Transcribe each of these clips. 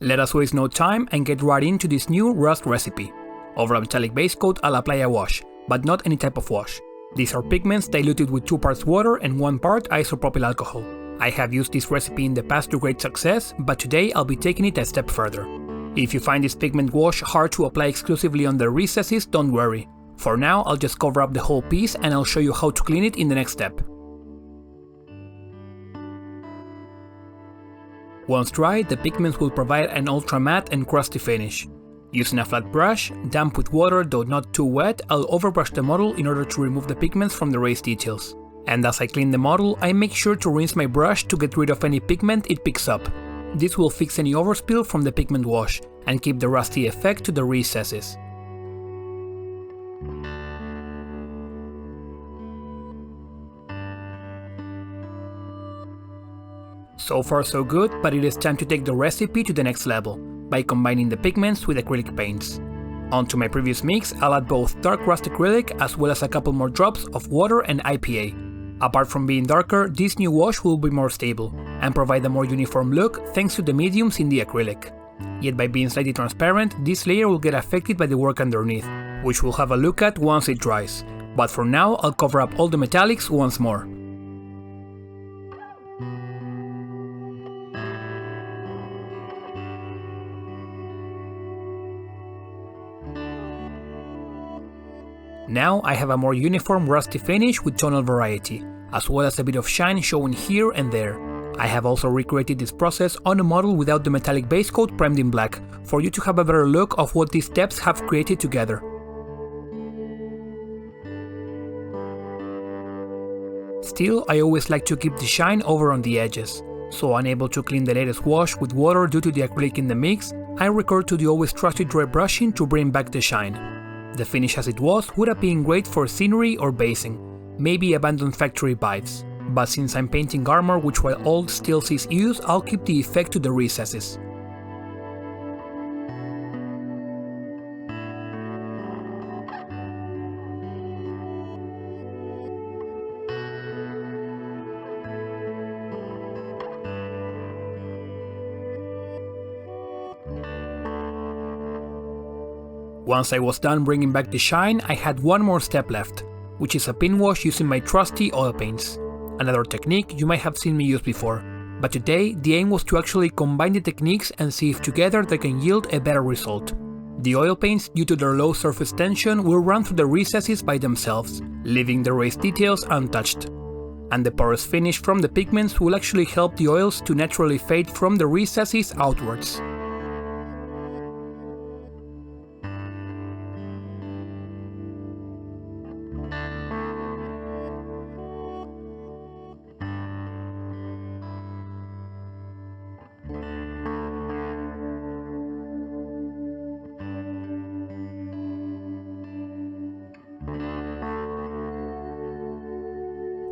Let us waste no time and get right into this new rust recipe. Over a metallic base coat I'll apply a wash, but not any type of wash. These are pigments diluted with 2 parts water and 1 part isopropyl alcohol. I have used this recipe in the past to great success, but today I'll be taking it a step further. If you find this pigment wash hard to apply exclusively on the recesses, don't worry. For now I'll just cover up the whole piece and I'll show you how to clean it in the next step. Once dry, the pigments will provide an ultra matte and crusty finish. Using a flat brush, damp with water though not too wet, I'll overbrush the model in order to remove the pigments from the raised details. And as I clean the model, I make sure to rinse my brush to get rid of any pigment it picks up. This will fix any overspill from the pigment wash and keep the rusty effect to the recesses. So far so good, but it is time to take the recipe to the next level, by combining the pigments with acrylic paints. Onto my previous mix, I'll add both dark rust acrylic as well as a couple more drops of water and IPA. Apart from being darker, this new wash will be more stable, and provide a more uniform look thanks to the mediums in the acrylic. Yet by being slightly transparent, this layer will get affected by the work underneath, which we'll have a look at once it dries. But for now, I'll cover up all the metallics once more. Now I have a more uniform rusty finish with tonal variety, as well as a bit of shine showing here and there. I have also recreated this process on a model without the metallic base coat primed in black, for you to have a better look of what these steps have created together. Still, I always like to keep the shine over on the edges, so unable to clean the latest wash with water due to the acrylic in the mix, I recur to the always trusted dry brushing to bring back the shine. The finish as it was would have been great for scenery or basing, maybe abandoned factory vibes, but since I'm painting armor which while old still sees use, I'll keep the effect to the recesses. Once I was done bringing back the shine, I had one more step left, which is a pin wash using my trusty oil paints. Another technique you might have seen me use before, but today the aim was to actually combine the techniques and see if together they can yield a better result. The oil paints, due to their low surface tension, will run through the recesses by themselves, leaving the raised details untouched. And the porous finish from the pigments will actually help the oils to naturally fade from the recesses outwards.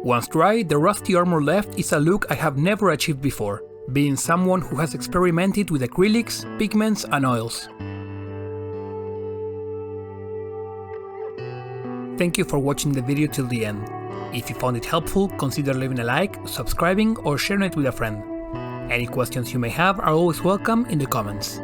Once dry, the rusty armor left is a look I have never achieved before, being someone who has experimented with acrylics, pigments and oils. Thank you for watching the video till the end. If you found it helpful, consider leaving a like, subscribing or sharing it with a friend. Any questions you may have are always welcome in the comments.